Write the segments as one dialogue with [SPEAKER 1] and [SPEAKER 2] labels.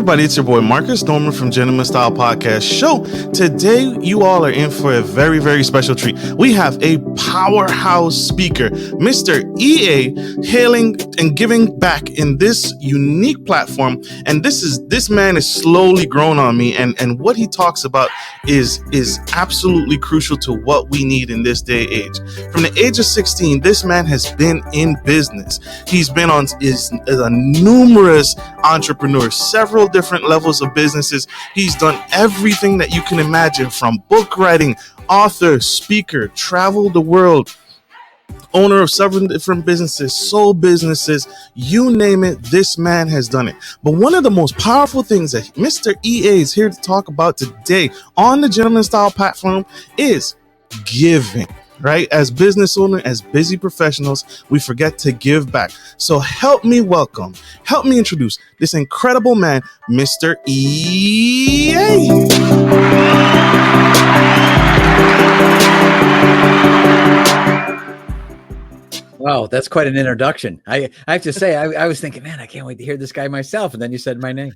[SPEAKER 1] everybody, it's your boy Marcus Norman from Gentleman Style Podcast Show. Today, you all are in for a very, very special treat. We have a powerhouse speaker, Mr. EA, hailing and giving back in this unique platform. And this man is slowly grown on me. And what he talks about is absolutely crucial to what we need in this day age. From the age of 16, this man has been in business. He's been on numerous entrepreneurs, several different levels of businesses. He's done everything that you can imagine, from book writing, author, speaker, travel the world, owner of several different businesses, sold businesses, you name it, this man has done it. But one of the most powerful things that Mr. EA is here to talk about today on the Gentleman Style platform is giving. Right? As business owners, as busy professionals, we forget to give back. So help me introduce this incredible man, Mr. EA.
[SPEAKER 2] Wow, that's quite an introduction. I have to say, I was thinking, man, I can't wait to hear this guy myself. And then you said my name.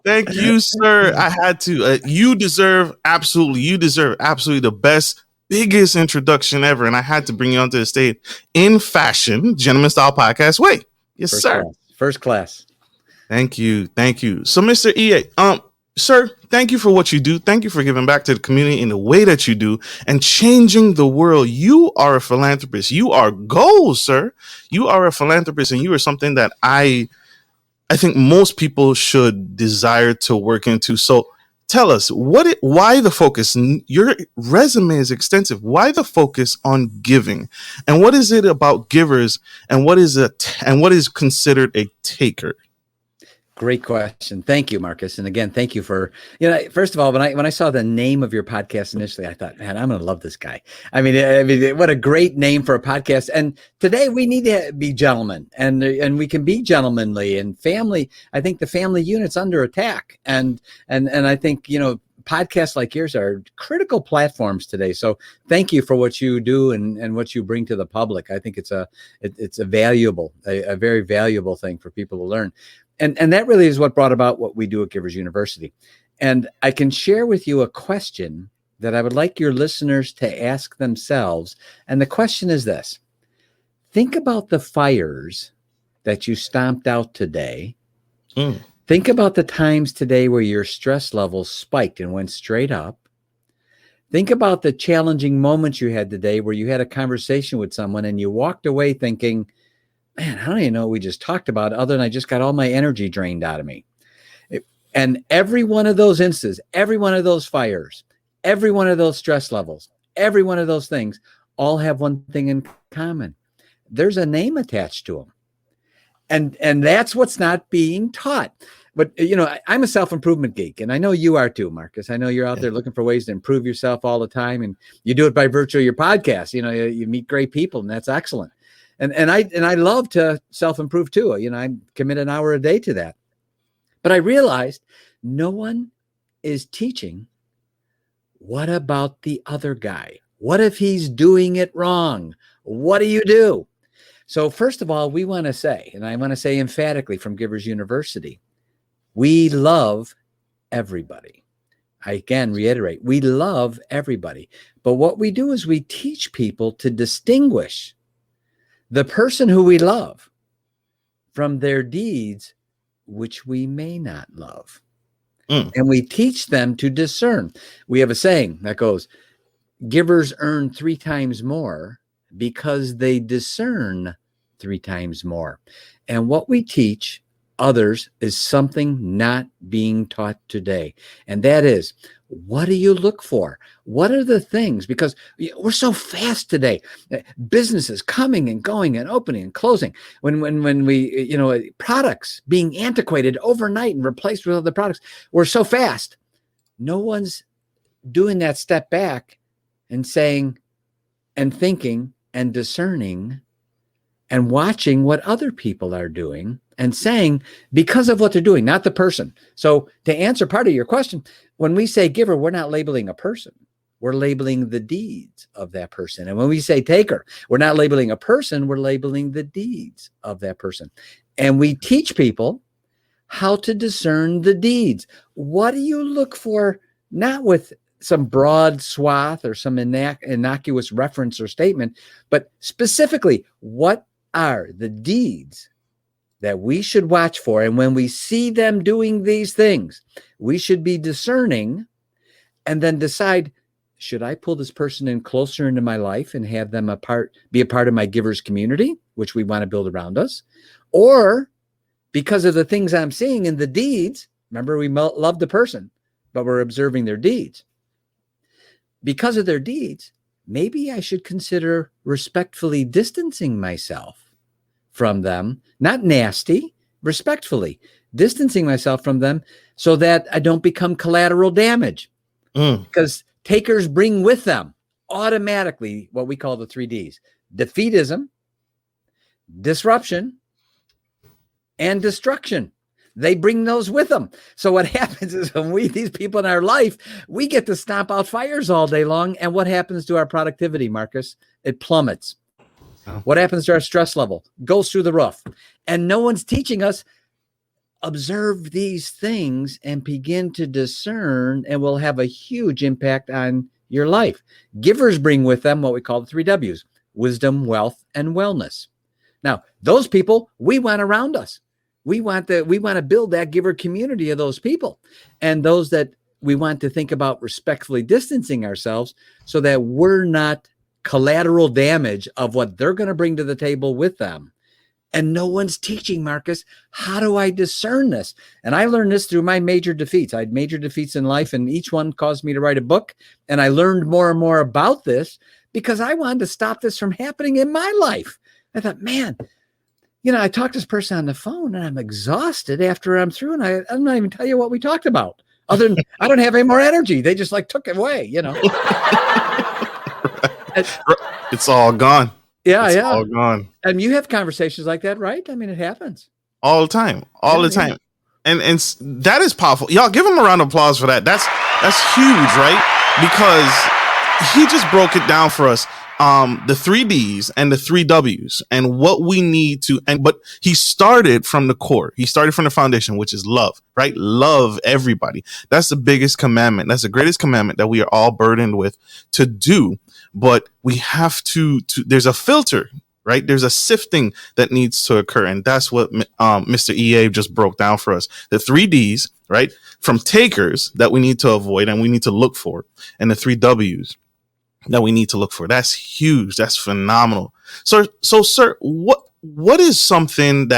[SPEAKER 1] Thank you, sir. I had to. You deserve absolutely the best, biggest introduction ever. And I had to bring you onto the stage in fashion, Gentleman Style Podcast way. Yes, sir.
[SPEAKER 2] First class.
[SPEAKER 1] Thank you. So, Mr. EA, sir, thank you for what you do. Thank you for giving back to the community in the way that you do and changing the world. You are a philanthropist. You are gold, sir. You are a philanthropist, and you are something that I think most people should desire to work into. So tell us, why the focus? Your resume is extensive. Why the focus on giving? And what is it about givers, and what is considered a taker?
[SPEAKER 2] Great question. Thank you, Marcus. And again, thank you for, first of all, when I saw the name of your podcast initially, I thought, man, I'm going to love this guy. I mean, what a great name for a podcast. And today we need to be gentlemen, and we can be gentlemanly, and family. I think the family unit's under attack. And I think, podcasts like yours are critical platforms today. So thank you for what you do and what you bring to the public. I think it's a valuable, a very valuable thing for people to learn. And that really is what brought about what we do at Givers University. And I can share with you a question that I would like your listeners to ask themselves. And the question is this: think about the fires that you stomped out today. Think about the times today where your stress levels spiked and went straight up. Think about the challenging moments you had today where you had a conversation with someone and you walked away thinking, man, I don't even know what we just talked about, other than I just got all my energy drained out of me. And every one of those instances, every one of those fires, every one of those stress levels, every one of those things all have one thing in common. There's a name attached to them. And that's what's not being taught. But, I'm a self-improvement geek, and I know you are too, Marcus. I know you're out there looking for ways to improve yourself all the time, and you do it by virtue of your podcast. You meet great people, and that's excellent. And I love to self-improve too. I commit an hour a day to that. But I realized no one is teaching, what about the other guy? What if he's doing it wrong? What do you do? So first of all, we want to say, and I want to say emphatically from Givers University, we love everybody. I again reiterate, we love everybody. But what we do is we teach people to distinguish the person who we love from their deeds, which we may not love. And we teach them to discern. We have a saying that goes, givers earn 3 times more because they discern 3 times more. And what we teach others is something not being taught today. And that is, what do you look for? What are the things? Because we're so fast today. Businesses coming and going and opening and closing. When we, products being antiquated overnight and replaced with other products. We're so fast. No one's doing that step back and saying and thinking and discerning and watching what other people are doing and saying, because of what they're doing, not the person. So to answer part of your question, when we say giver, we're not labeling a person. We're labeling the deeds of that person. And when we say taker, we're not labeling a person, we're labeling the deeds of that person. And we teach people how to discern the deeds. What do you look for? Not with some broad swath or some innocuous reference or statement, but specifically, what are the deeds that we should watch for? And when we see them doing these things, we should be discerning and then decide, should I pull this person in closer into my life and have them be a part of my givers community, which we want to build around us? Or because of the things I'm seeing in the deeds, remember, we love the person, but we're observing their deeds. Because of their deeds, maybe I should consider respectfully distancing myself from them, not nasty, respectfully distancing myself from them so that I don't become collateral damage. Because takers bring with them automatically what we call the 3 Ds: defeatism, disruption, and destruction. They bring those with them. So what happens is when these people in our life, we get to stomp out fires all day long. And what happens to our productivity, Marcus? It plummets. Oh. What happens to our stress level? Goes through the roof. And no one's teaching us, observe these things and begin to discern, and will have a huge impact on your life. Givers bring with them what we call the 3 Ws: wisdom, wealth, and wellness. Now, those people we want around us. We want to build that giver community of those people, and those that we want to think about respectfully distancing ourselves so that we're not collateral damage of what they're going to bring to the table with them. And no one's teaching, Marcus, how do I discern this? And I learned this through my major defeats. I had major defeats in life, and each one caused me to write a book. And I learned more and more about this because I wanted to stop this from happening in my life. I thought, man, I talked to this person on the phone and I'm exhausted after I'm through, and I'm not even tell you what we talked about. Other than I don't have any more energy. They just took it away,
[SPEAKER 1] It's all gone.
[SPEAKER 2] Yeah,
[SPEAKER 1] it's all gone.
[SPEAKER 2] And you have conversations like that, right? I mean, it happens
[SPEAKER 1] all the time, the time. And that is powerful. Y'all give him a round of applause for that. That's huge, right? Because he just broke it down for us. The 3 Ds and the 3 Ws and what we need to, but he started from the core. He started from the foundation, which is love, right? Love everybody. That's the biggest commandment. That's the greatest commandment that we are all burdened with to do. But we have to there's a filter, right? There's a sifting that needs to occur. And that's what Mr. EA just broke down for us. The 3 Ds, right? From takers that we need to avoid and we need to look for, and the 3 Ws that we need to look for. That's huge. That's phenomenal. So sir, what is something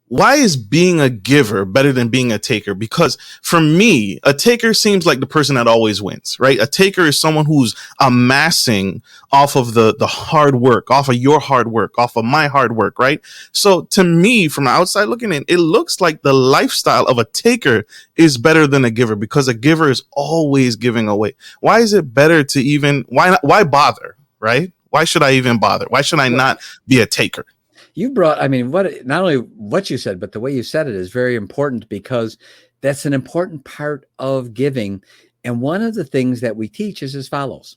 [SPEAKER 1] why is being a giver better than being a taker? Because for me, a taker seems like the person that always wins, right? A taker is someone who's amassing off of the hard work, off of your hard work, off of my hard work, right? So to me, from the outside looking in, it looks like the lifestyle of a taker is better than a giver, because a giver is always giving away. Why is it better to why bother, right? Why should I even bother? Why should I not be a taker?
[SPEAKER 2] Not only what you said, but the way you said it is very important, because that's an important part of giving. And one of the things that we teach is as follows: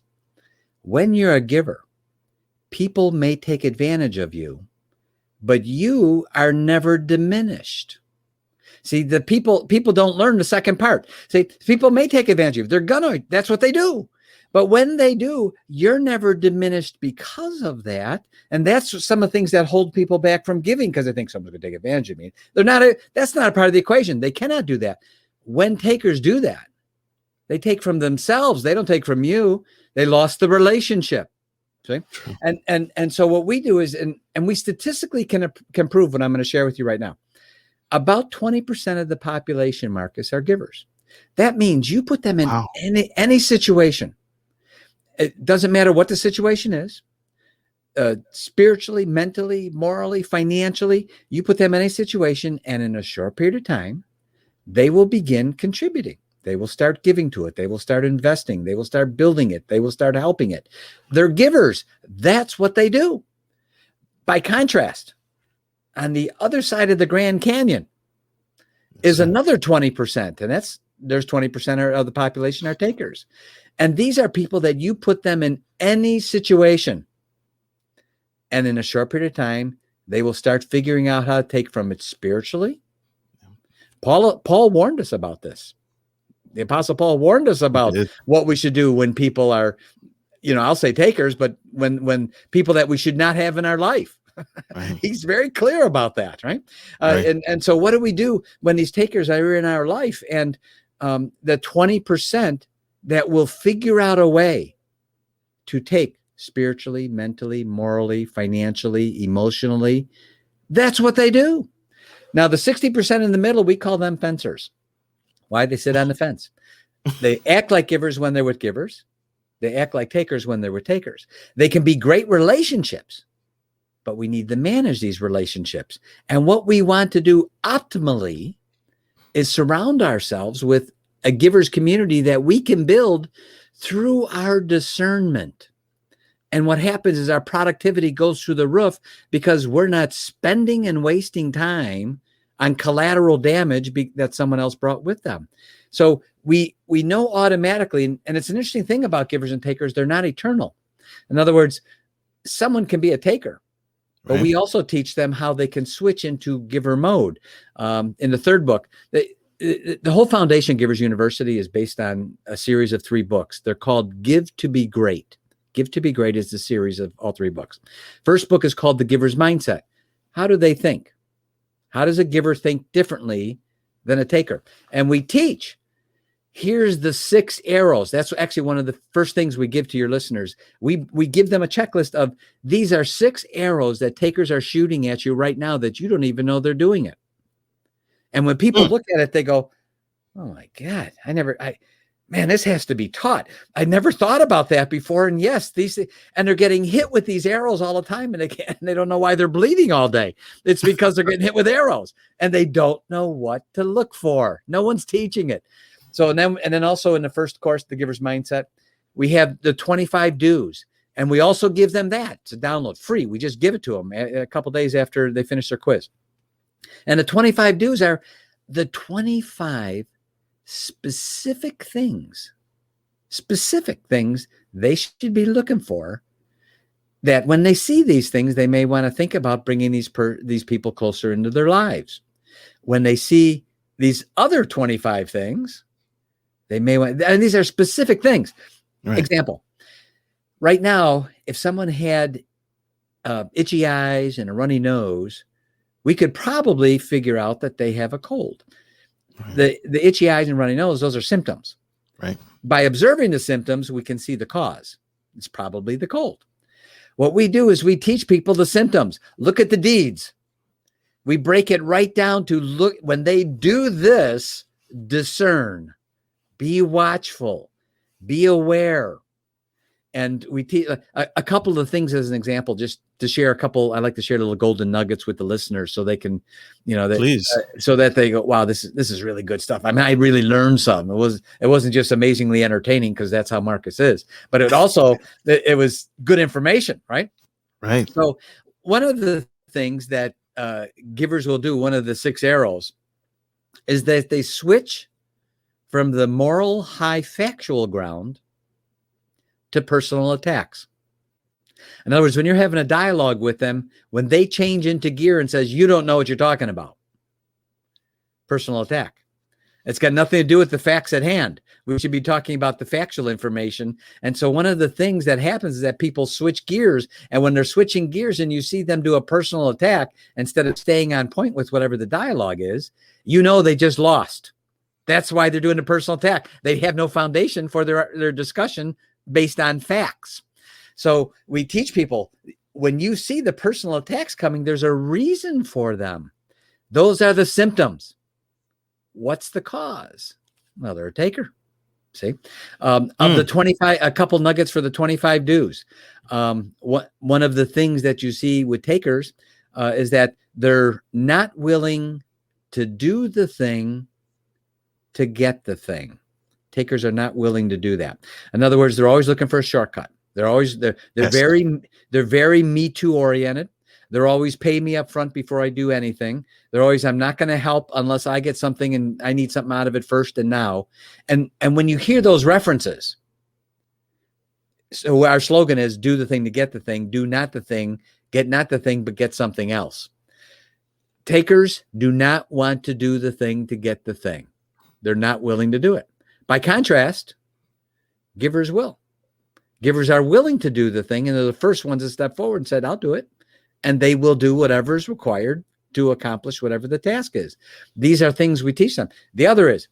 [SPEAKER 2] when you're a giver, people may take advantage of you, but you are never diminished. See, the people don't learn the second part. See, people may take advantage of you. That's what they do. But when they do, you're never diminished because of that. And that's some of the things that hold people back from giving, because they think someone's going to take advantage of me. That's not a part of the equation. They cannot do that. When takers do that, they take from themselves. They don't take from you. They lost the relationship. See? And so what we do is, and we statistically can prove what I'm going to share with you right now. About 20% of the population, Marcus, are givers. That means you put them in any situation. It doesn't matter what the situation is, spiritually, mentally, morally, financially. You put them in a situation, and in a short period of time, they will begin contributing. They will start giving to it. They will start investing. They will start building it. They will start helping it. They're givers. That's what they do. By contrast, on the other side of the Grand Canyon is another 20%, and there's 20% of the population are takers. And these are people that you put them in any situation, and in a short period of time, they will start figuring out how to take from it spiritually, Paul warned us about this. The Apostle Paul warned us about what we should do when people are, I'll say takers, but when people that we should not have in our life. Right. He's very clear about that, right? Right. And so what do we do when these takers are in our life? And the 20% that will figure out a way to take spiritually, mentally, morally, financially, emotionally, that's what they do. Now, the 60% in the middle, we call them fencers. Why? They sit on the fence. They act like givers when they're with givers. They act like takers when they're with takers. They can be great relationships, but we need to manage these relationships. And what we want to do optimally is surround ourselves with a giver's community that we can build through our discernment. And what happens is our productivity goes through the roof because we're not spending and wasting time on collateral damage that someone else brought with them. So we know automatically, and it's an interesting thing about givers and takers, they're not eternal. In other words, someone can be a taker, but we also teach them how they can switch into giver mode. In the third book, the whole foundation Givers University is based on a series of 3 books. They're called Give to Be Great. Give to Be Great is the series of all 3 books. First book is called The Giver's Mindset. How do they think? How does a giver think differently than a taker? And we teach, here's the 6 arrows. That's actually one of the first things we give to your listeners. We give them a checklist of, these are 6 arrows that takers are shooting at you right now that you don't even know they're doing it. And when people look at it, they go, oh my God, man, this has to be taught. I never thought about that before. And yes, and they're getting hit with these arrows all the time, and they don't know why they're bleeding all day. It's because they're getting hit with arrows and they don't know what to look for. No one's teaching it. So, and then also in the first course, The Giver's Mindset, we have the 25 do's, and we also give them that. It's a download, free. We just give it to them a couple of days after they finish their quiz. And the 25 do's are the 25 specific things they should be looking for, that when they see these things, they may want to think about bringing these people closer into their lives. When they see these other 25 things, they may want, and these are specific things. Right. Example, right now, if someone had itchy eyes and a runny nose, we could probably figure out that they have a cold. Right. The itchy eyes and runny nose, those are symptoms. Right. By observing the symptoms, we can see the cause. It's probably the cold. What we do is we teach people the symptoms. Look at the deeds. We break it right down to look, when they do this, discern, be watchful, be aware. And we teach a couple of things as an example, just to share a couple. I like to share little golden nuggets with the listeners so they can, please, so that they go, wow, this is really good stuff. I mean, I really learned some. It wasn't just amazingly entertaining, because that's how Marcus is, but it was good information, right? Right. So one of the things that givers will do, one of the 6 arrows, is that they switch from the moral high factual ground to personal attacks. In other words, when you're having a dialogue with them, when they change into gear and says, you don't know what you're talking about, personal attack. It's got nothing to do with the facts at hand. We should be talking about the factual information. And so one of the things that happens is that people switch gears, and when they're switching gears and you see them do a personal attack instead of staying on point with whatever the dialogue is, they just lost. That's why they're doing a personal attack. They have no foundation for their discussion based on facts. So we teach people, when you see the personal attacks coming, there's a reason for them. Those are the symptoms. What's the cause? Well, they're a taker. See, of the 25, a couple nuggets for the 25 do's. One of the things that you see with takers is that they're not willing to do the thing to get the thing. Takers are not willing to do that. In other words, they're always looking for a shortcut. They're very Me Too oriented. They're always pay me up front before I do anything. They're always, I'm not going to help unless I get something and I need something out of it first and now. And when you hear those references, so our slogan is, do the thing to get the thing, do not the thing, get not the thing, but get something else. Takers do not want to do the thing to get the thing. They're not willing to do it. By contrast, givers will. Givers are willing to do the thing, and they're the first ones to step forward and said, I'll do it. And they will do whatever is required to accomplish whatever the task is. These are things we teach them. The other is,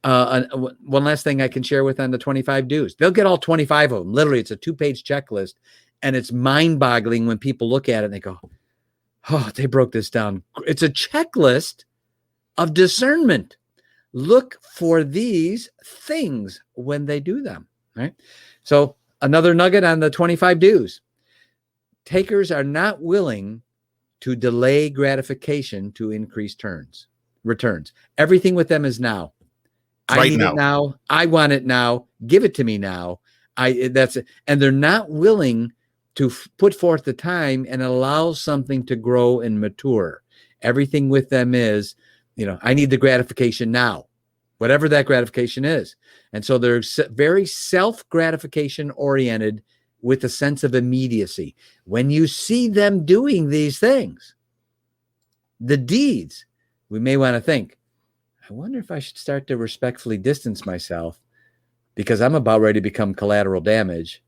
[SPEAKER 2] one last thing I can share with on the 25 do's. They'll get all 25 of them. Literally, it's a 2-page checklist, and it's mind-boggling when people look at it and they go, oh, they broke this down. It's a checklist of discernment. Look for these things when they do them, right? So another nugget on the 25 do's. Takers are not willing to delay gratification to increase returns. Everything with them is now. I need it now. I want it now. Give it to me now. And they're not willing to put forth the time and allow something to grow and mature. Everything with them is, I need the gratification now, whatever that gratification is. And so they're very self-gratification oriented with a sense of immediacy. When you see them doing these things, the deeds, we may want to think, I wonder if I should start to respectfully distance myself because I'm about ready to become collateral damage.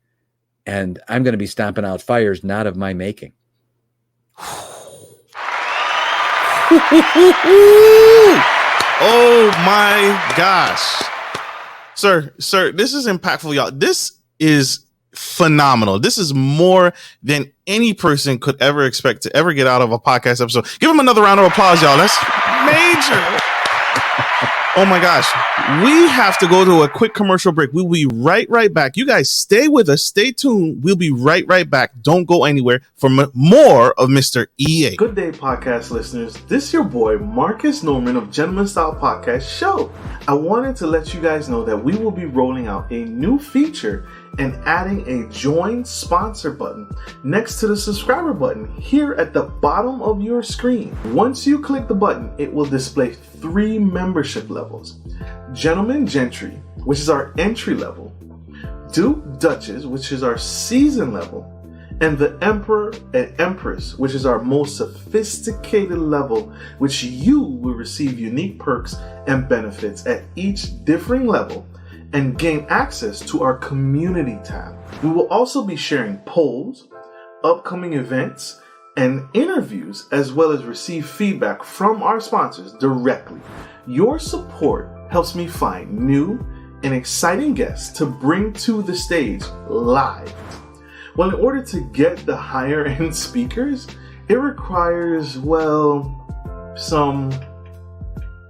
[SPEAKER 2] And I'm going to be stomping out fires not of my making.
[SPEAKER 1] Oh my gosh. Sir, this is impactful, y'all. This is phenomenal. This is more than any person could ever expect to ever get out of a podcast episode. Give him another round of applause, y'all. That's major. Oh my gosh. We have to go to a quick commercial break. We'll be right back. You guys stay with us. Stay tuned. We'll be right back. Don't go anywhere for more of Mr. EA. Good day, podcast listeners. This is your boy, Marcus Norman of Gentleman Style Podcast Show. I wanted to let you guys know that we will be rolling out a new feature and adding a join sponsor button next to the subscriber button here at the bottom of your screen. Once you click the button, it will display 3 membership levels. Gentleman Gentry, which is our entry level, Duke Duchess, which is our season level, and the Emperor and Empress, which is our most sophisticated level, which you will receive unique perks and benefits at each differing level and gain access to our community tab. We will also be sharing polls, upcoming events, and interviews, as well as receive feedback from our sponsors directly. Your support helps me find new and exciting guests to bring to the stage live. Well, in order to get the higher end speakers, it requires,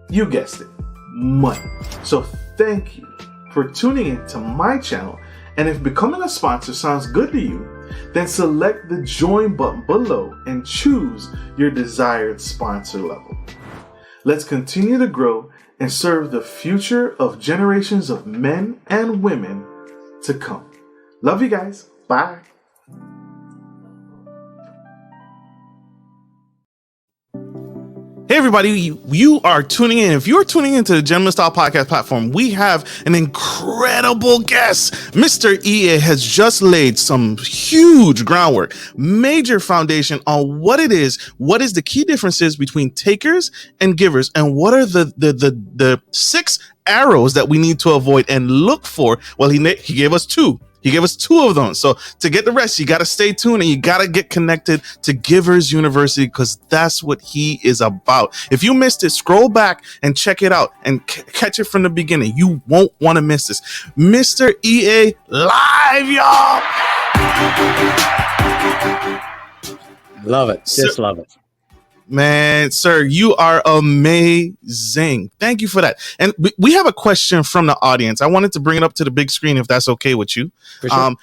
[SPEAKER 1] you guessed it, money. So thank you for tuning in to my channel. And if becoming a sponsor sounds good to you, then select the join button below and choose your desired sponsor level. Let's continue to grow and serve the future of generations of men and women to come. Love you guys. Bye. Hey everybody, you are tuning in. If you're tuning into the Gentleman Style Podcast platform, we have an incredible guest. Mr. EA has just laid some huge groundwork, major foundation on what it is, what is the key differences between takers and givers, and what are the 6 arrows that we need to avoid and look for. Well, he gave us 2. He gave us 2 of them. So to get the rest, you got to stay tuned and you got to get connected to Givers University because that's what he is about. If you missed it, scroll back and check it out and catch it from the beginning. You won't want to miss this. Mr. EA live, y'all.
[SPEAKER 2] Love it. Just love it.
[SPEAKER 1] Man, sir, you are amazing. Thank you for that. And we have a question from the audience. I wanted to bring it up to the big screen if that's okay with you.
[SPEAKER 2] For sure.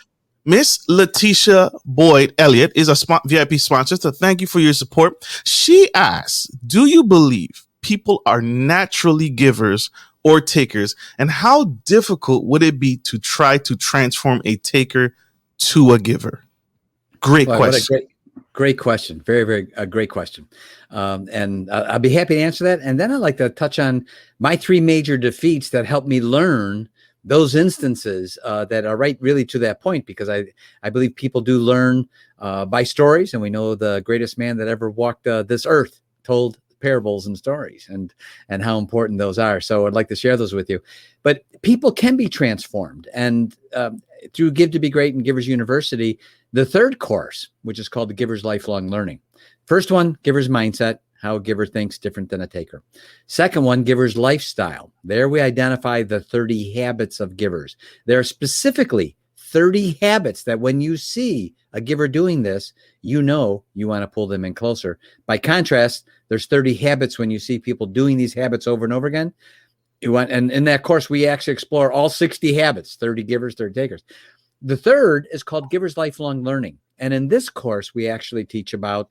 [SPEAKER 1] Miss Letitia Boyd Elliott is a VIP sponsor, so thank you for your support. She asks, do you believe people are naturally givers or takers? And how difficult would it be to try to transform a taker to a giver? Great question.
[SPEAKER 2] Great question. Very, very great question. And I'll be happy to answer that. And then I'd like to touch on my 3 major defeats that helped me learn those instances that are right really to that point, because I believe people do learn by stories. And we know the greatest man that ever walked this earth told parables and stories and how important those are. So I'd like to share those with you. But people can be transformed. And through Give to Be Great and Givers University, the third course, which is called the Giver's Lifelong Learning. First one, Giver's Mindset, how a giver thinks different than a taker. Second one, Giver's Lifestyle. There we identify the 30 habits of givers. There are specifically 30 habits that when you see a giver doing this, you know you want to pull them in closer. By contrast, there's 30 habits when you see people doing these habits over and over again. And in that course, we actually explore all 60 habits, 30 givers, 30 takers. The third is called Giver's Lifelong Learning. And in this course, we actually teach about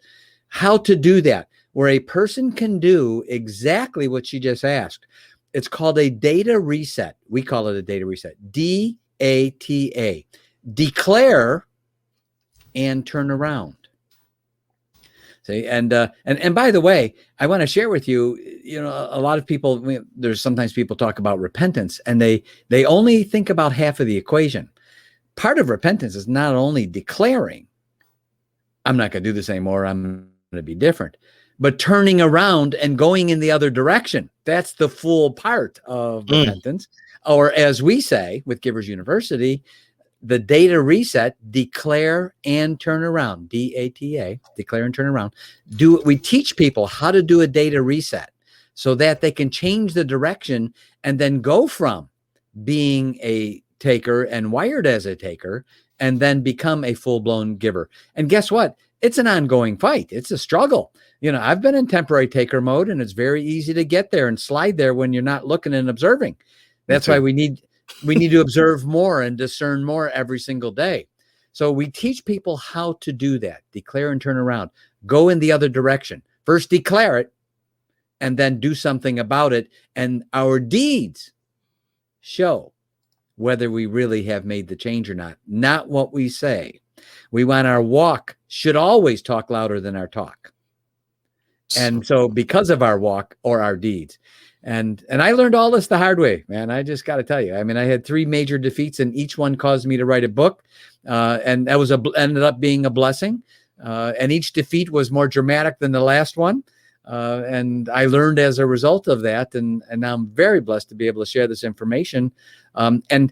[SPEAKER 2] how to do that, where a person can do exactly what she just asked. It's called a data reset. We call it a data reset. DATA. Declare and turn around. See, and by the way, I want to share with you, a lot of people, there's sometimes people talk about repentance and they only think about half of the equation. Part of repentance is not only declaring, I'm not going to do this anymore, I'm going to be different, but turning around and going in the other direction. That's the full part of repentance. Or as we say with Givers University, the data reset, declare and turn around, DATA, declare and turn around. We teach people how to do a data reset so that they can change the direction and then go from being a taker and wired as a taker and then become a full-blown giver. And guess what? It's an ongoing fight. It's a struggle. I've been in temporary taker mode, and it's very easy to get there and slide there when you're not looking and observing. That's why we need to observe more and discern more every single day. So we teach people how to do that. Declare and turn around. Go in the other direction. First declare it and then do something about it. And our deeds show whether we really have made the change or not what we say. We want our walk should always talk louder than our talk. And so because of our walk or our deeds, and I learned all this the hard way, man. I just got to tell you. I mean, I had 3 major defeats, and each one caused me to write a book, and that ended up being a blessing. And each defeat was more dramatic than the last one, and I learned as a result of that. And now I'm very blessed to be able to share this information. And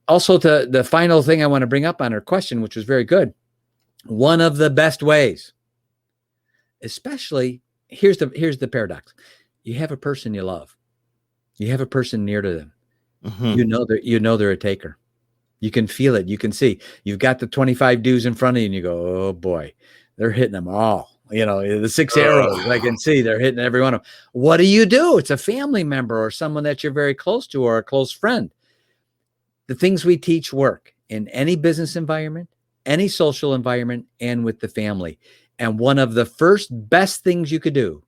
[SPEAKER 2] also, the final thing I want to bring up on her question, which was very good. One of the best ways, especially here's the paradox. You have a person you love. You have a person near to them. Mm-hmm. You know they're a taker. You can feel it. You can see. You've got the 25 dudes in front of you, and you go, oh boy, they're hitting them all. The 6 arrows. I can see they're hitting every one of them. What do? It's a family member or someone that you're very close to or a close friend. The things we teach work in any business environment, any social environment, and with the family. And one of the first best things you could do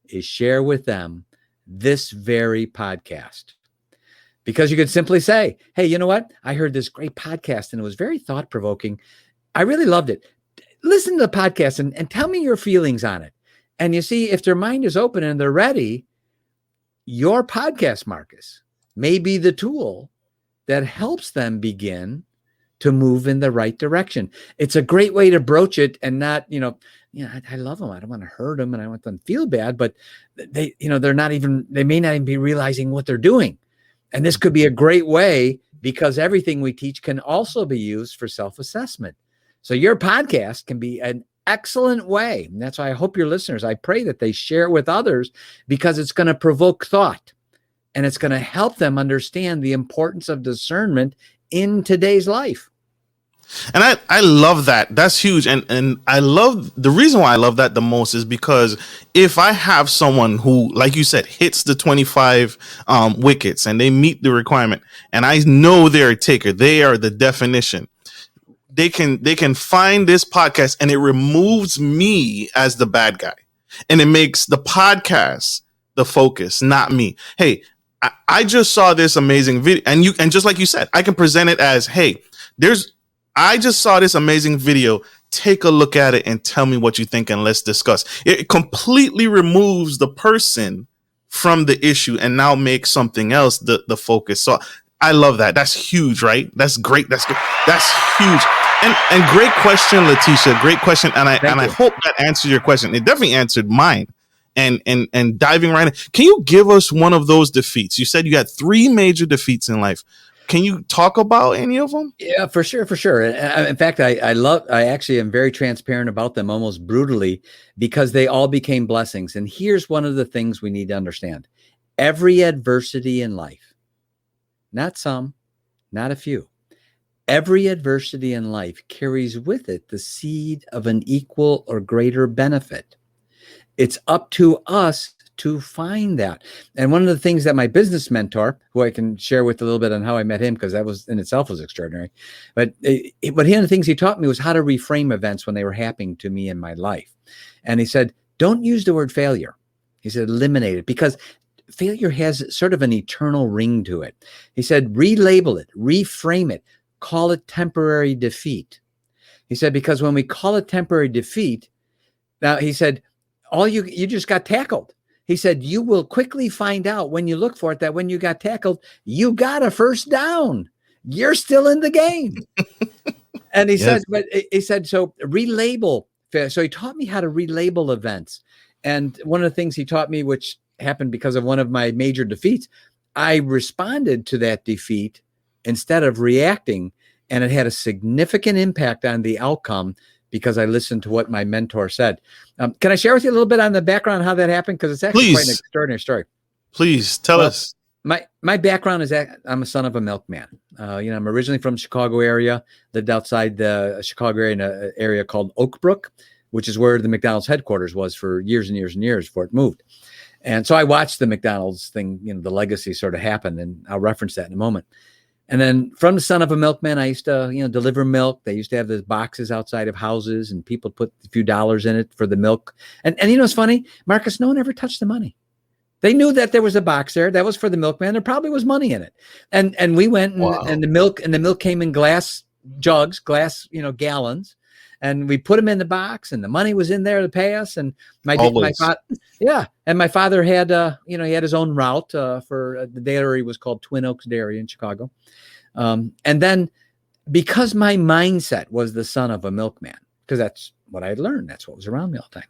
[SPEAKER 2] is share with them this very podcast. Because you could simply say, hey, you know what? I heard this great podcast and it was very thought-provoking. I really loved it. Listen to the podcast and tell me your feelings on it. And you see, if their mind is open and they're ready, your podcast, Marcus, may be the tool that helps them begin to move in the right direction. It's a great way to broach it and not, I love them. I don't want to hurt them and I want them to feel bad, but they may not even be realizing what they're doing. And this could be a great way because everything we teach can also be used for self-assessment. So your podcast can be an excellent way. And that's why I hope your listeners, I pray that they share it with others because it's going to provoke thought and it's going to help them understand the importance of discernment in today's life.
[SPEAKER 1] And I love that. That's huge. And I love the reason why I love that the most is because if I have someone who, like you said, hits the 25 wickets and they meet the requirement and I know they're a taker, they are the definition. They can find this podcast and it removes me as the bad guy and it makes the podcast the focus, not me. Hey, I just saw this amazing video and just like you said, I can present it as, hey, I just saw this amazing video. Take a look at it and tell me what you think and let's discuss. It completely removes the person from the issue and now makes something else the focus. So I love that. That's huge, right? That's great. That's good. That's huge. And great question, Letitia. Great question. And I hope that answers your question. It definitely answered mine. and diving right in. Can you give us one of those defeats? You said you had 3 major defeats in life. Can you talk about any of them?
[SPEAKER 2] Yeah, for sure, for sure. In fact, I actually am very transparent about them, almost brutally, because they all became blessings. And here's one of the things we need to understand. Every adversity in life, not some, not a few, every adversity in life carries with it the seed of an equal or greater benefit. It's up to us to find that. And one of the things that my business mentor, who I can share with a little bit on how I met him, because that was in itself was extraordinary. But one of the things he taught me was how to reframe events when they were happening to me in my life. And he said, don't use the word failure. He said, eliminate it, because failure has sort of an eternal ring to it. He said, relabel it, reframe it, call it temporary defeat. He said, because when we call it temporary defeat, now he said, you just got tackled. He said, you will quickly find out when you look for it that when you got tackled, you got a first down. You're still in the game. And he said, so relabel. So he taught me how to relabel events. And one of the things he taught me, which happened because of one of my major defeats, I responded to that defeat instead of reacting. And it had a significant impact on the outcome because I listened to what my mentor said. Can I share with you a little bit on the background, how that happened? Because it's actually quite an extraordinary story.
[SPEAKER 1] Please tell us.
[SPEAKER 2] My background is I'm a son of a milkman. I'm originally from Chicago area, lived outside the Chicago area in an area called Oak Brook, which is where the McDonald's headquarters was for years and years and years before it moved. And so I watched the McDonald's thing, the legacy sort of happen, and I'll reference that in a moment. And then from the son of a milkman, I used to, deliver milk. They used to have those boxes outside of houses and people put a few dollars in it for the milk. And it's funny, Marcus, no one ever touched the money. They knew that there was a box there that was for the milkman. There probably was money in it. And we went and the milk came in glass jugs, gallons. And we put them in the box and the money was in there to pay us. And my father had, he had his own route for the dairy was called Twin Oaks Dairy in Chicago. And then because my mindset was the son of a milkman, because that's what I had learned. That's what was around me all the time.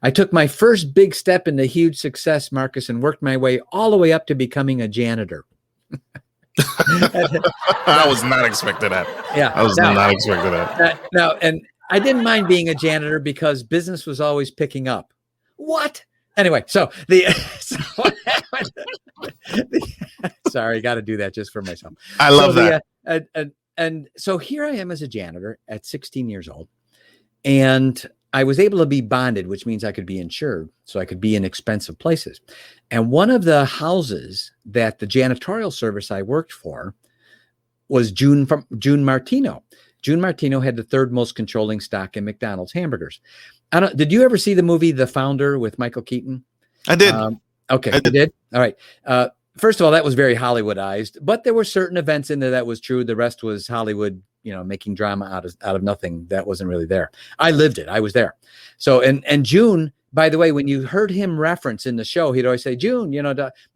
[SPEAKER 2] I took my first big step into huge success, Marcus, and worked my way all the way up to becoming a janitor.
[SPEAKER 1] I was not expecting that.
[SPEAKER 2] Yeah.
[SPEAKER 1] I was not expecting that.
[SPEAKER 2] And I didn't mind being a janitor because business was always picking up. What? Anyway, sorry, got to do that just for myself.
[SPEAKER 1] I love that.
[SPEAKER 2] And so here I am as a janitor at 16 years old, and I was able to be bonded, which means I could be insured, so I could be in expensive places. And one of the houses that the janitorial service I worked for was June Martino. June Martino had the 3rd most controlling stock in McDonald's hamburgers. Did you ever see the movie The Founder with Michael Keaton?
[SPEAKER 1] I did.
[SPEAKER 2] Okay, you did? All right. First of all, that was very Hollywoodized, but there were certain events in there that was true. The rest was Hollywood, making drama out of nothing that wasn't really there. I lived it. I was there. So, and June, by the way, when you heard him reference in the show, he'd always say, June,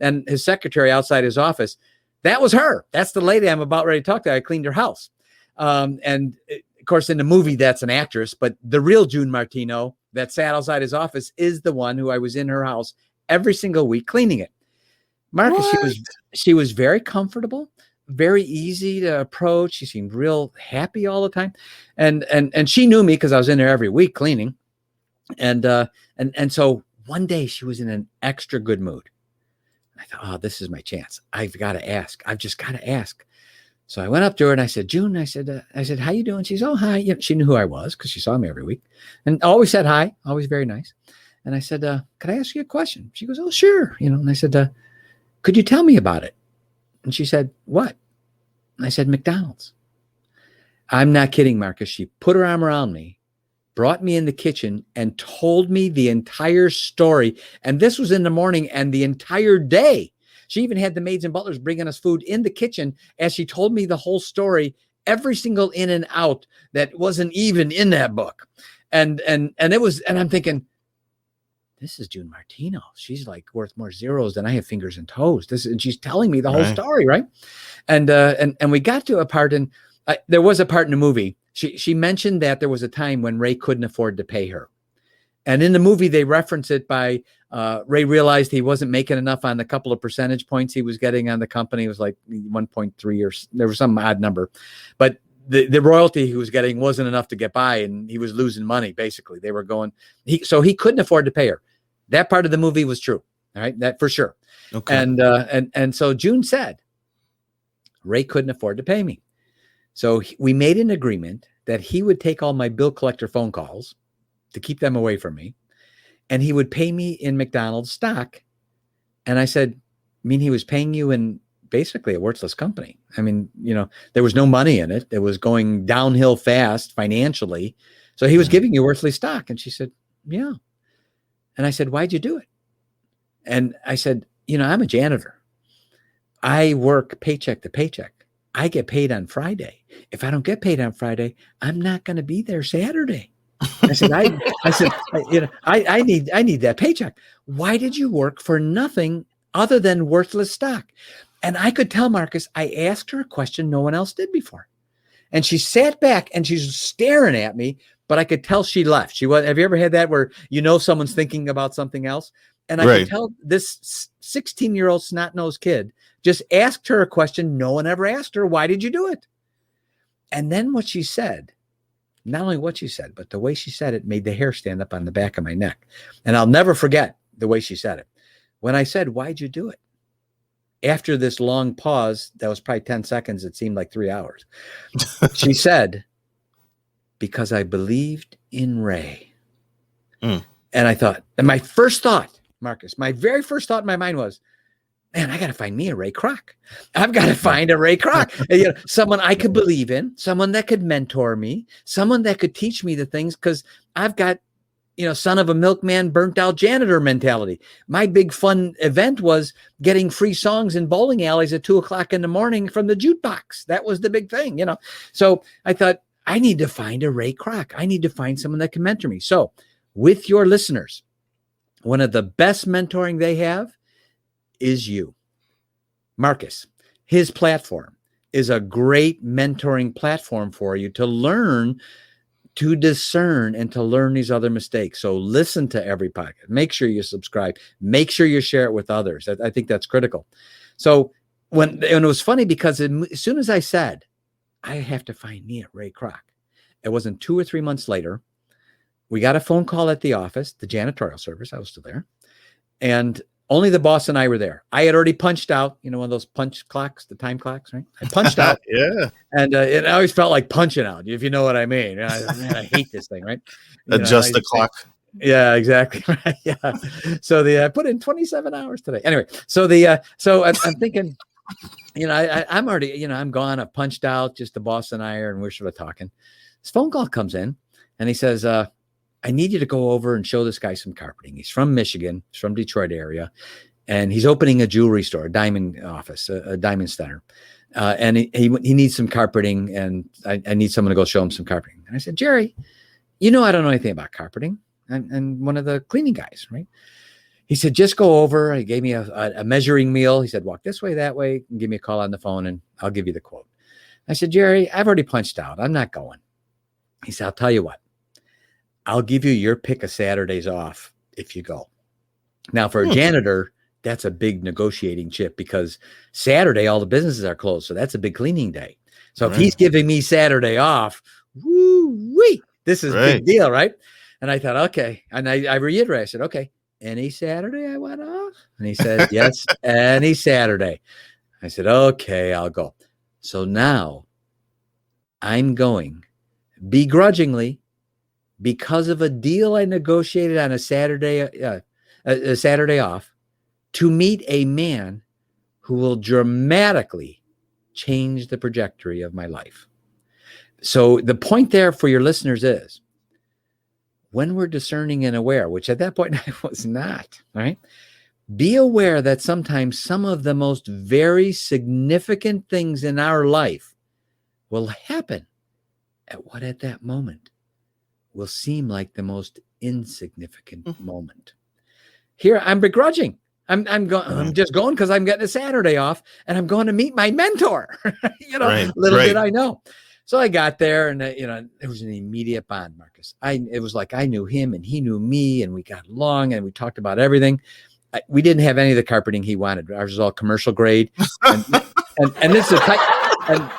[SPEAKER 2] and his secretary outside his office, that was her. That's the lady I'm about ready to talk to. I cleaned her house. And of course, in the movie, that's an actress, but the real June Martino that sat outside his office is the one who I was in her house every single week cleaning it. Marcus, she was very comfortable, very easy to approach. She seemed real happy all the time. And she knew me because I was in there every week cleaning. And so one day she was in an extra good mood. I thought, oh, this is my chance. I've got to ask. I've just got to ask. So I went up to her and I said, June, I said, how you doing? She's, oh, hi. Yeah, she knew who I was because she saw me every week and always said hi, always very nice. And I said, could I ask you a question? She goes, oh, sure. And I said, could you tell me about it? And she said, what? And I said, McDonald's. I'm not kidding, Marcus. She put her arm around me, brought me in the kitchen and told me the entire story. And this was in the morning and the entire day. She even had the maids and butlers bringing us food in the kitchen as she told me the whole story, every single in and out that wasn't even in that book. And it was, and I'm thinking, this is June Martino. She's like worth more zeros than I have fingers and toes. And she's telling me the whole story, right? And we got to a part, and there was a part in the movie. She mentioned that there was a time when Ray couldn't afford to pay her. And in the movie, they reference it by Ray realized he wasn't making enough on the couple of percentage points he was getting on the company. It was like 1.3 or there was some odd number, but the royalty he was getting wasn't enough to get by, and he was losing money. Basically, they were going. So he couldn't afford to pay her. That part of the movie was true. All right, that for sure.
[SPEAKER 1] Okay.
[SPEAKER 2] And so June said, Ray couldn't afford to pay me. So we made an agreement that he would take all my bill collector phone calls to keep them away from me, and he would pay me in McDonald's stock. And I said, I mean, he was paying you in basically a worthless company. I mean, there was no money in it. It was going downhill fast financially. So he was giving you worthless stock. And she said, yeah. And I said, why'd you do it? And I said, I'm a janitor. I work paycheck to paycheck. I get paid on Friday. If I don't get paid on Friday, I'm not going to be there Saturday. I said, I need that paycheck. Why did you work for nothing other than worthless stock? And I could tell, Marcus, I asked her a question no one else did before. And she sat back and she's staring at me, but I could tell she left. Have you ever had that where someone's thinking about something else? And I could tell this 16-year-old snot-nosed kid just asked her a question no one ever asked her. Why did you do it? And then what she said, not only what she said, but the way she said it made the hair stand up on the back of my neck. And I'll never forget the way she said it. When I said, why'd you do it? After this long pause, that was probably 10 seconds. It seemed like 3 hours. She said, because I believed in Ray. And I thought, and my first thought, Marcus, my very first thought in my mind was, man, I got to find me a Ray Kroc. I've got to find a Ray Kroc. Someone I could believe in, someone that could mentor me, someone that could teach me the things, because I've got, son of a milkman, burnt out janitor mentality. My big fun event was getting free songs in bowling alleys at 2:00 in the morning from the jukebox. That was the big thing, So I thought, I need to find a Ray Kroc. I need to find someone that can mentor me. So with your listeners, one of the best mentoring they have is you. Marcus, his platform is a great mentoring platform for you to learn, to discern, and to learn these other mistakes. So listen to every podcast. Make sure you subscribe. Make sure you share it with others. I think that's critical. So and it was funny because as soon as I said, I have to find me a Ray Kroc, it wasn't 2 or 3 months later, we got a phone call at the office, the janitorial service. I was still there. And only the boss and I were there. I had already punched out, one of those punch clocks, the time clocks, right? I punched out.
[SPEAKER 1] Yeah.
[SPEAKER 2] And it always felt like punching out, if you know what I mean. I hate this thing, right?
[SPEAKER 1] Adjust the clock.
[SPEAKER 2] Yeah, exactly. Right. Yeah. So I put in 27 hours today. Anyway, so I'm thinking, I'm already, I'm gone. I've punched out. Just the boss and I are, and we're sort of talking. This phone call comes in, and he says, I need you to go over and show this guy some carpeting. He's from Michigan. He's from Detroit area. And he's opening a jewelry store, a diamond office, a diamond center. And he needs some carpeting, and I need someone to go show him some carpeting. And I said, Jerry, I don't know anything about carpeting. I'm one of the cleaning guys, right? He said, just go over. He gave me a measuring meal. He said, walk this way, that way, and give me a call on the phone, and I'll give you the quote. I said, Jerry, I've already punched out. I'm not going. He said, I'll tell you what. I'll give you your pick of Saturdays off if you go. Now, for a janitor, that's a big negotiating chip because Saturday, all the businesses are closed. So that's a big cleaning day. So if he's giving me Saturday off, woo-wee, this is a big deal, right? And I thought, okay. And I reiterated, I said, okay, any Saturday I want off? And he said, yes, any Saturday. I said, okay, I'll go. So now I'm going begrudgingly, because of a deal I negotiated on a Saturday off, to meet a man who will dramatically change the trajectory of my life. So the point there for your listeners is, when we're discerning and aware, which at that point I was not, right? Be aware that sometimes some of the most very significant things in our life will happen at that moment will seem like the most insignificant moment. Here, I'm begrudging. I'm just going because I'm getting a Saturday off, and I'm going to meet my mentor. Little did I know. So I got there, and it was an immediate bond, Marcus. It was like I knew him and he knew me, and we got along, and we talked about everything. We didn't have any of the carpeting he wanted. Ours was all commercial grade, and this is a type, and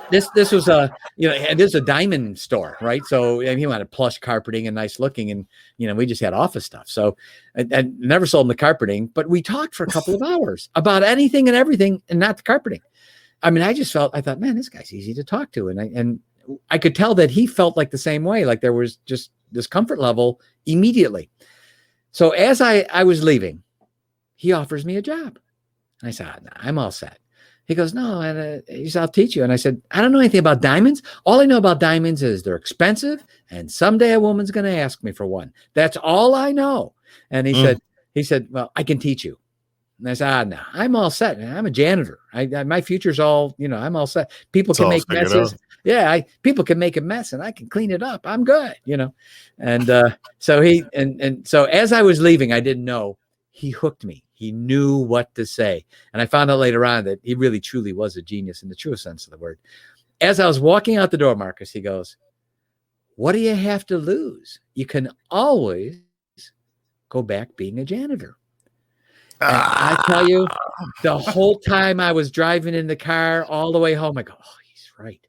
[SPEAKER 2] this was and this is a diamond store, right? So he wanted plush carpeting and nice looking, and we just had office stuff. So I never sold him the carpeting, but we talked for a couple of hours about anything and everything, and not the carpeting. I mean, I thought, man, this guy's easy to talk to, and I could tell that he felt like the same way, like there was just this comfort level immediately. So as I was leaving, he offers me a job, and I said, nah, I'm all set. He goes, no, and he said, I'll teach you. And I said, I don't know anything about diamonds. All I know about diamonds is they're expensive, and someday a woman's going to ask me for one. That's all I know. And he said, well, I can teach you. And I said, no, I'm all set. I'm a janitor. My future's all, I'm all set. People can make messes. Yeah, people can make a mess, and I can clean it up. I'm good, And so as I was leaving, I didn't know, he hooked me. He knew what to say. And I found out later on that he really, truly was a genius in the truest sense of the word. As I was walking out the door, Marcus, he goes, what do you have to lose? You can always go back being a janitor. And I tell you, the whole time I was driving in the car all the way home, I go, oh, he's right.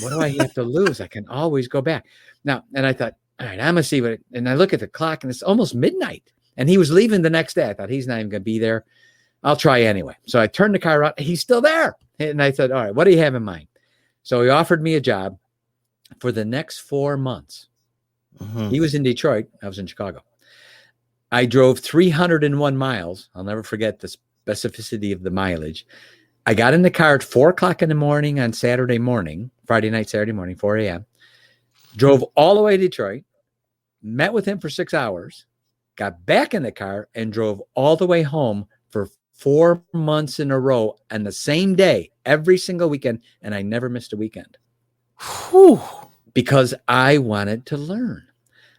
[SPEAKER 2] What do I have to lose? I can always go back. Now, and I thought, all right, I'm going to see and I look at the clock, and it's almost midnight. And he was leaving the next day. I thought, he's not even going to be there. I'll try anyway. So I turned the car around. He's still there. And I said, all right, what do you have in mind? So he offered me a job for the next 4 months. Mm-hmm. He was in Detroit. I was in Chicago. I drove 301 miles. I'll never forget the specificity of the mileage. I got in the car at 4 o'clock in the morning on Saturday morning, Friday night, Saturday morning, 4 a.m. Drove all the way to Detroit, met with him for 6 hours, got back in the car, and drove all the way home for 4 months in a row on the same day, every single weekend. And I never missed a weekend. Whew. Because I wanted to learn.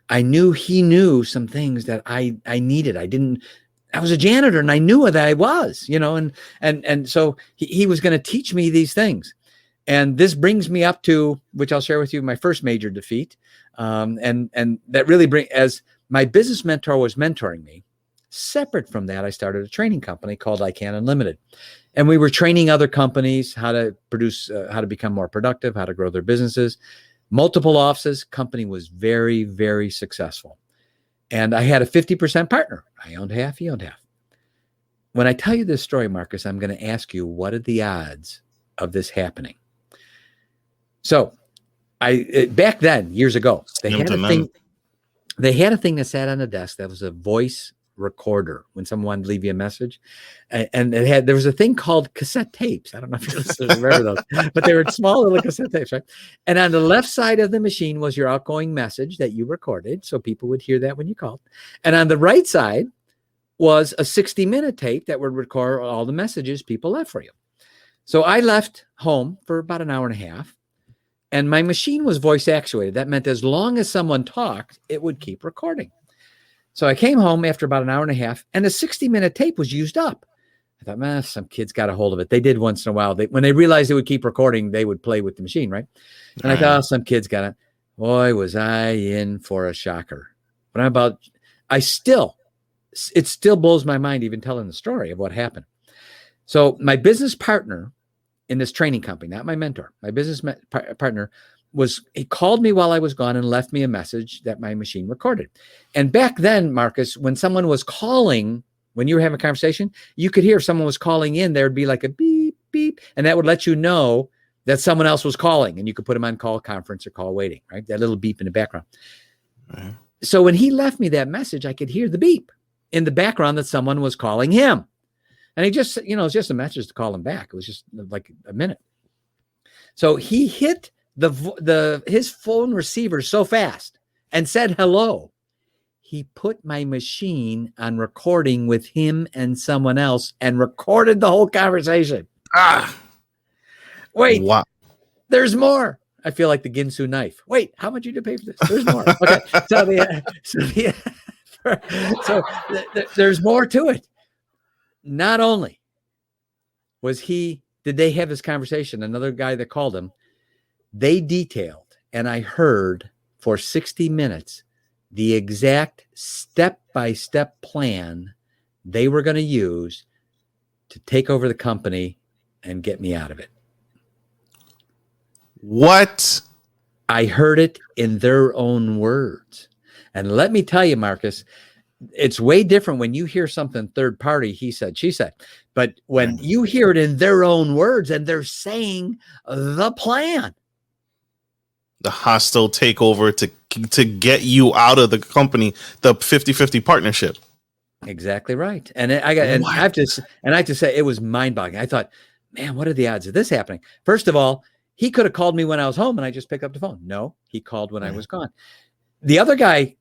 [SPEAKER 2] I knew he knew some things that I needed. I was a janitor, and I knew that I was, and so he was going to teach me these things. And this brings me up to, which I'll share with you, my first major defeat. And that really as my business mentor was mentoring me. Separate from that, I started a training company called I Can Unlimited. And we were training other companies how to produce, how to become more productive, how to grow their businesses. Multiple offices. Company was very, very successful. And I had a 50% partner. I owned half, he owned half. When I tell you this story, Marcus, I'm going to ask you, what are the odds of this happening? So back then, years ago, they had a thing that sat on the desk that was a voice recorder when someone wanted to leave you a message. And there was a thing called cassette tapes. I don't know if you listeners remember those, but they were small little cassette tapes, right? And on the left side of the machine was your outgoing message that you recorded, so people would hear that when you called. And on the right side was a 60-minute tape that would record all the messages people left for you. So I left home for about an hour and a half, and my machine was voice actuated. That meant as long as someone talked, it would keep recording. So I came home after about an hour and a half, and the 60-minute tape was used up. I thought, man, some kids got a hold of it. They did once in a while. When they realized it would keep recording, they would play with the machine, right? And I thought, some kids got it. Boy, was I in for a shocker. But it still blows my mind even telling the story of what happened. So my business partner in this training company, not my mentor, my business partner, he called me while I was gone and left me a message that my machine recorded. And back then, Marcus, when someone was calling, when you were having a conversation, you could hear if someone was calling in, there'd be like a beep, beep, and that would let you know that someone else was calling, and you could put them on call conference or call waiting, right? That little beep in the background. Right. So when he left me that message, I could hear the beep in the background that someone was calling him. And he just, it was just a message to call him back. It was just like a minute. So he hit his phone receiver so fast and said hello. He put my machine on recording with him and someone else and recorded the whole conversation. Wait, wow. There's more. I feel like the Ginsu knife. Wait, how much did you pay for this? There's more. Okay. So there's more to it. Not only did they have this conversation, another guy that called him, They detailed, and I heard for 60 minutes the exact step-by-step plan they were going to use to take over the company and get me out of it.
[SPEAKER 1] What?
[SPEAKER 2] I heard it in their own words. And let me tell you, Marcus, it's way different when you hear something third party, he said, she said. But when you hear it in their own words and they're saying the plan,
[SPEAKER 1] the hostile takeover to get you out of the company, the 50-50 partnership.
[SPEAKER 2] Exactly right. And I have to say it was mind-boggling. I thought, man, what are the odds of this happening? First of all, he could have called me when I was home and I just picked up the phone. No, he called when I was gone. The other guy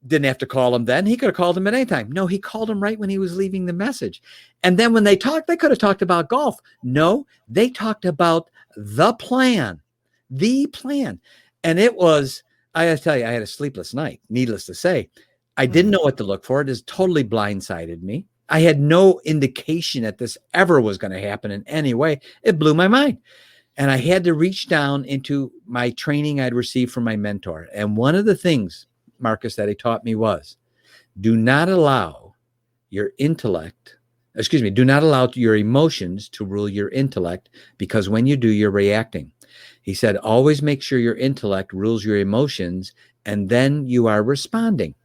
[SPEAKER 2] didn't have to call him then. He could have called him at any time. No, he called him right when he was leaving the message. And then when they talked, they could have talked about golf. No, they talked about the plan. And it was, I got to tell you, I had a sleepless night, needless to say. I didn't know what to look for. It has totally blindsided me. I had no indication that this ever was going to happen in any way. It blew my mind. And I had to reach down into my training I'd received from my mentor. And one of the things, Marcus, that he taught me was, do not allow your emotions to rule your intellect, because when you do, you're reacting. He said, always make sure your intellect rules your emotions, and then you are responding.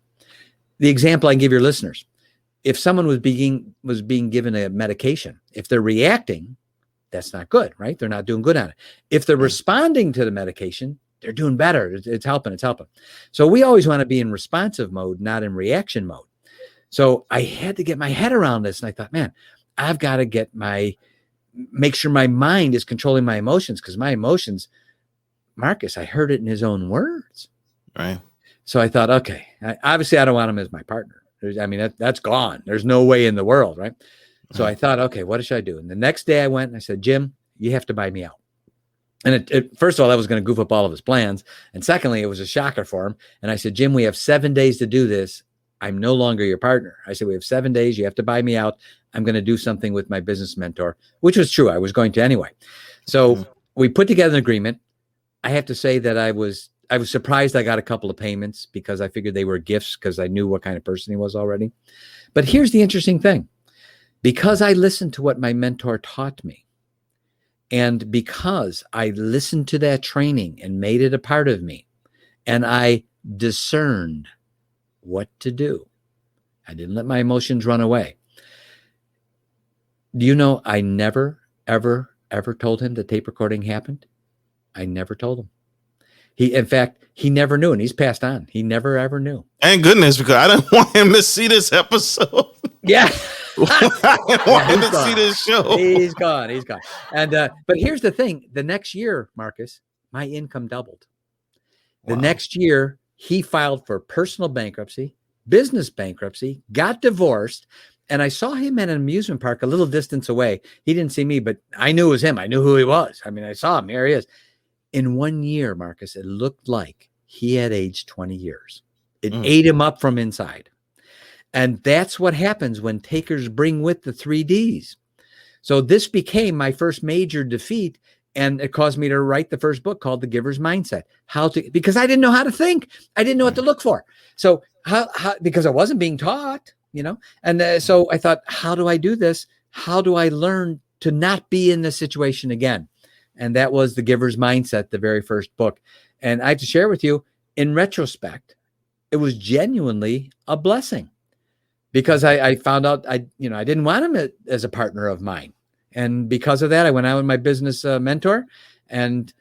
[SPEAKER 2] The example I give your listeners, if someone was being given a medication, if they're reacting, that's not good, right? They're not doing good on it. If they're responding to the medication, they're doing better. It's helping. So we always want to be in responsive mode, not in reaction mode. So I had to get my head around this. And I thought, man, I've got to make sure my mind is controlling my emotions, because my emotions, Marcus, I heard it in his own words.
[SPEAKER 1] Right.
[SPEAKER 2] So I thought, okay, obviously I don't want him as my partner. That's gone. There's no way in the world, right? So I thought, okay, what should I do? And the next day I went and I said, Jim, you have to buy me out. And first of all, that was going to goof up all of his plans. And secondly, it was a shocker for him. And I said, Jim, we have 7 days to do this. I'm no longer your partner. I said, we have 7 days. You have to buy me out. I'm going to do something with my business mentor, which was true. I was going to anyway. So we put together an agreement. I have to say that I was surprised I got a couple of payments, because I figured they were gifts, because I knew what kind of person he was already. But here's the interesting thing. Because I listened to what my mentor taught me, and because I listened to that training and made it a part of me, and I discerned what to do, I didn't let my emotions run away. Do you know, I never, ever, ever told him the tape recording happened? I never told him. In fact, he never knew, and he's passed on. He never, ever knew.
[SPEAKER 1] Thank goodness, because I didn't want him to see this episode.
[SPEAKER 2] Yeah.
[SPEAKER 1] I didn't want him to see this show.
[SPEAKER 2] He's gone. And, but here's the thing. The next year, Marcus, my income doubled. The next year, he filed for personal bankruptcy, business bankruptcy, got divorced. And I saw him at an amusement park a little distance away. He didn't see me, but I knew it was him. I knew who he was. I saw him. Here he is. In 1 year, Marcus, it looked like he had aged 20 years. It ate him up from inside. And that's what happens when takers bring with the 3 Ds. So this became my first major defeat, and it caused me to write the first book called The Giver's Mindset. Because I didn't know how to think. I didn't know what to look for. So because I wasn't being taught, and so I thought, how do I do this? How do I learn to not be in this situation again? And that was The Giver's Mindset, the very first book. And I have to share with you, in retrospect, it was genuinely a blessing, because I found out I didn't want him as a partner of mine. And because of that, I went out with my business mentor, and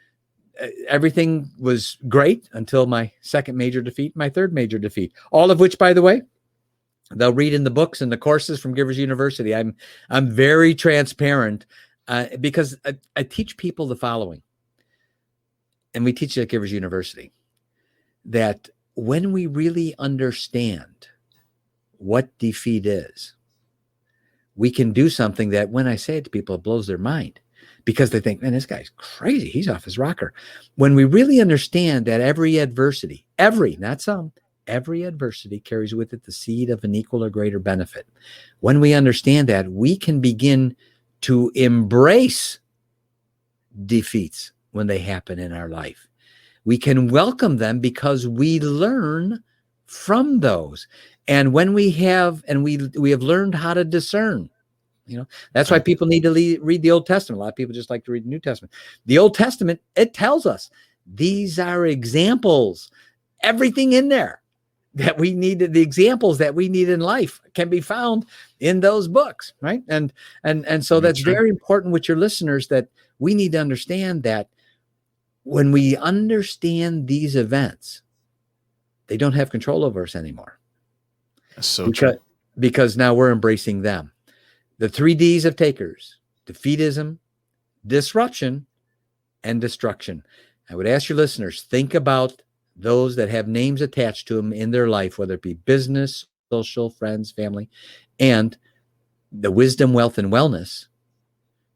[SPEAKER 2] everything was great until my second major defeat, my third major defeat, all of which, by the way, they'll read in the books and the courses from Givers University. I'm very transparent, because I teach people the following, and we teach at Givers University, that when we really understand what defeat is, we can do something that, when I say it to people, it blows their mind, because they think, man, this guy's crazy. He's off his rocker. When we really understand that every adversity, not some, every adversity carries with it the seed of an equal or greater benefit. When we understand that, we can begin to embrace defeats when they happen in our life. We can welcome them because we learn from those. And when we have learned how to discern, that's why people need to read the Old Testament. A lot of people just like to read the New Testament. The Old Testament, it tells us these are examples. Everything in there that we need, the examples that we need in life can be found in those books, right? And so that's very important with your listeners, that we need to understand that when we understand these events, they don't have control over us anymore.
[SPEAKER 1] That's so true.
[SPEAKER 2] Because now we're embracing them. The 3 Ds of takers: defeatism, disruption, and destruction. I would ask your listeners, think about those that have names attached to them in their life, whether it be business, social, friends, family, and the wisdom, wealth, and wellness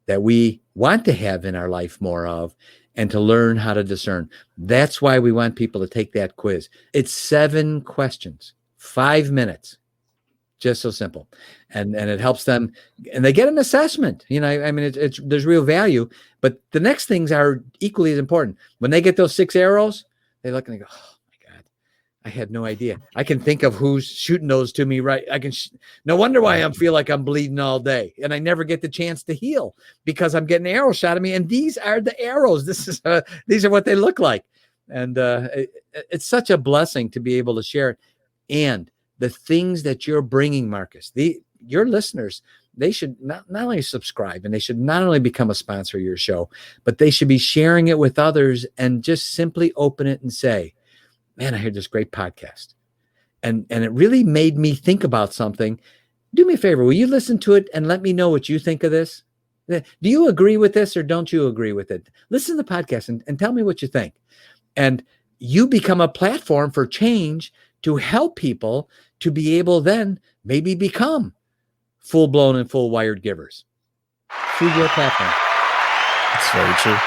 [SPEAKER 2] that we want to have in our life more of, and to learn how to discern. That's why we want people to take that quiz. It's 7 questions, 5 minutes. Just so simple. And it helps them, and they get an assessment. There's real value, but the next things are equally as important. When they get those 6 arrows, they look and they go, oh my God, I had no idea. I can think of who's shooting those to me, right? No wonder why I feel like I'm bleeding all day, and I never get the chance to heal because I'm getting arrows shot at me. And these are the arrows. These are what they look like. And it's such a blessing to be able to share it. And the things that you're bringing, Marcus, your listeners, they should not only subscribe, and they should not only become a sponsor of your show, but they should be sharing it with others and just simply open it and say, man, I heard this great podcast. And it really made me think about something. Do me a favor. Will you listen to it and let me know what you think of this? Do you agree with this or don't you agree with it? Listen to the podcast and tell me what you think. And you become a platform for change to help people to be able then maybe become full-blown and full-wired givers through your platform.
[SPEAKER 1] That's very true.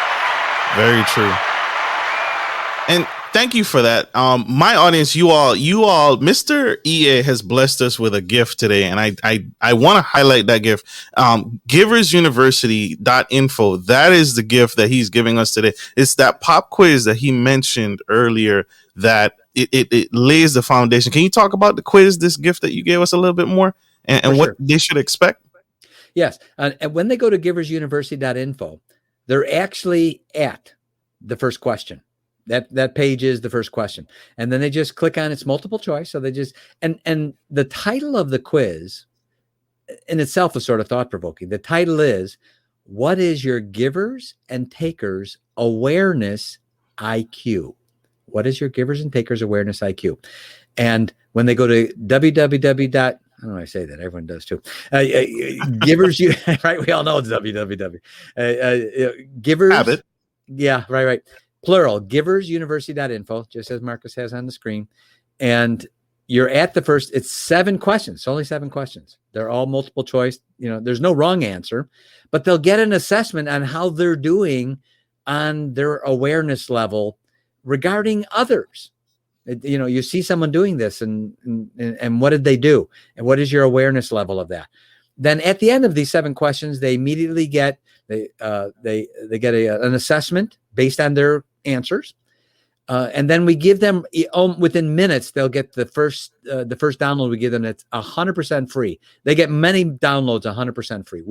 [SPEAKER 1] Very true. And thank you for that. My audience, you all, Mr. EA has blessed us with a gift today. And I want to highlight that gift. Giversuniversity.info. That is the gift that he's giving us today. It's that pop quiz that he mentioned earlier that it lays the foundation. Can you talk about the quiz, this gift that you gave us a little bit more, and what they should expect?
[SPEAKER 2] Yes. And when they go to giversuniversity.info, they're actually at the first question. That page is the first question. And then they just click on its multiple choice. So they just, and the title of the quiz in itself is sort of thought-provoking. The title is, what is your givers and takers awareness IQ? What is your givers and takers awareness IQ? And when they go to www. I don't know how I say that. Everyone does too. Givers, right? We all know it's www. Givers.
[SPEAKER 1] Have it.
[SPEAKER 2] Yeah, right. Plural, giversuniversity.info, just as Marcus has on the screen. And you're at the first, it's 7 questions. It's only 7 questions. They're all multiple choice. There's no wrong answer, but they'll get an assessment on how they're doing on their awareness level regarding others. You see someone doing this and what did they do? And what is your awareness level of that? Then at the end of these 7 questions, they immediately get an assessment based on their answers. And then we give them within minutes, they'll get the first download we give them. It's 100% free. They get many downloads 100% free.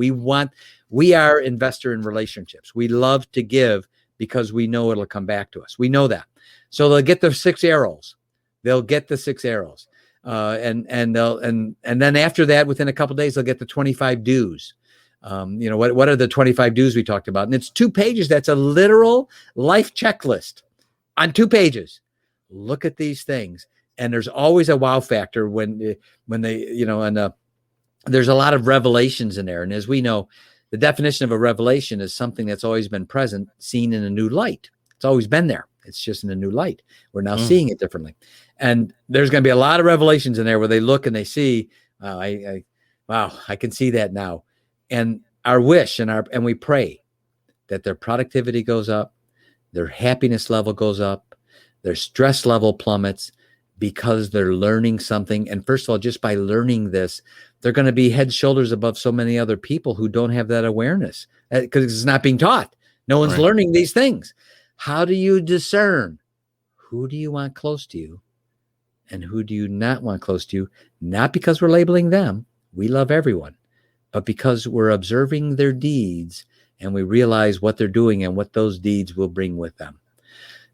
[SPEAKER 2] We are investor in relationships. We love to give because we know it'll come back to us. We know that. So they'll get the 6 arrows. They'll get the 6 arrows. And then after that, within a couple of days, they'll get the 25 do's. What are the 25 do's we talked about? And it's 2 pages. That's a literal life checklist on 2 pages. Look at these things. And there's always a wow factor when they, there's a lot of revelations in there. And as we know, the definition of a revelation is something that's always been present, seen in a new light. It's always been there. It's just in a new light. We're now seeing it differently. And there's going to be a lot of revelations in there where they look and they see, I can see that now. And our wish and we pray that their productivity goes up, their happiness level goes up, their stress level plummets because they're learning something. And first of all, just by learning this, they're going to be head, shoulders above so many other people who don't have that awareness because it's not being taught. No one's
[SPEAKER 1] Right.
[SPEAKER 2] learning these things. How do you discern? Who do you want close to you and who do you not want close to you? Not because we're labeling them. We love everyone, but because we're observing their deeds and we realize what they're doing and what those deeds will bring with them.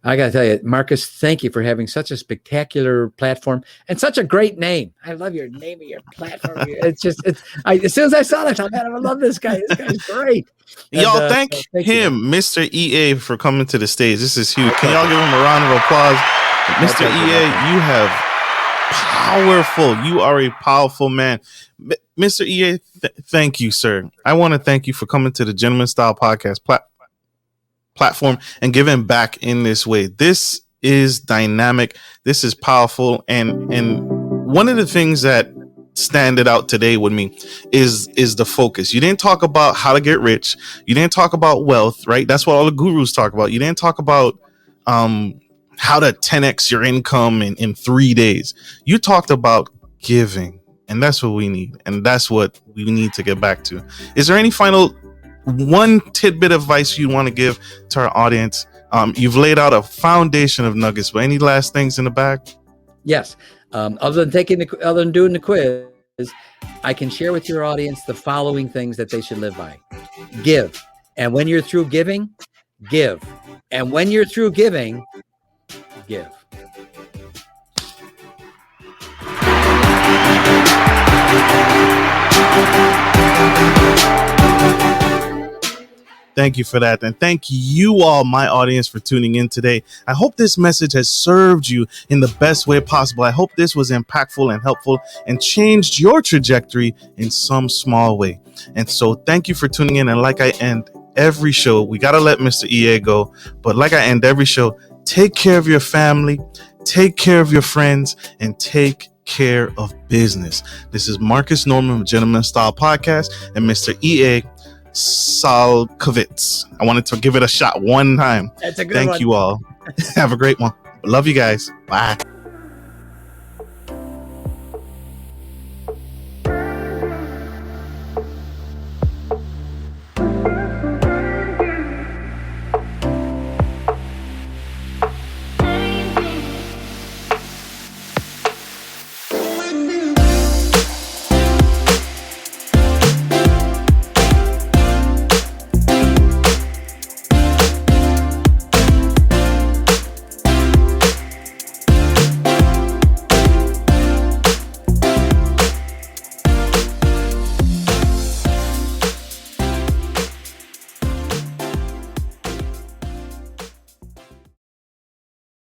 [SPEAKER 2] I got to tell you, Marcus, thank you for having such a spectacular platform and such a great name. I love your name of your platform. It's just, as soon as I saw that, I thought, man, I love this guy. This guy's great.
[SPEAKER 1] Y'all thank him, Mr. EA, for coming to the stage. This is huge. Can y'all give him a round of applause? Mr. EA, you have powerful. You are a powerful man. Mr. EA, thank you, sir. I want to thank you for coming to the Gentleman Style Podcast platform and giving back in this way. This is dynamic. This is powerful. And one of the things that standed out today with me is the focus. You didn't talk about how to get rich. You didn't talk about wealth, right? That's what all the gurus talk about. You didn't talk about how to 10x your income in 3 days. You talked about giving, and that's what we need. And that's what we need to get back to. Is there any final one tidbit of advice you want to give to our audience? You've laid out a foundation of nuggets, but any last things in the back?
[SPEAKER 2] Yes. Other than doing the quiz, I can share with your audience the following things that they should live by. Give. And when you're through giving, give. And when you're through giving, give.
[SPEAKER 1] Thank you for that. And thank you all, my audience, for tuning in today. I hope this message has served you in the best way possible. I hope this was impactful and helpful and changed your trajectory in some small way. And so thank you for tuning in. And like I end every show, we got to let Mr. EA go. But like I end every show, take care of your family, take care of your friends, and take care of business. This is Marcus Norman of Gentleman Style Podcast and Mr. EA Csolkovits. I wanted to give it a shot one time.
[SPEAKER 2] That's a good
[SPEAKER 1] Thank
[SPEAKER 2] one.
[SPEAKER 1] you all. Have a great one. Love you guys. Bye.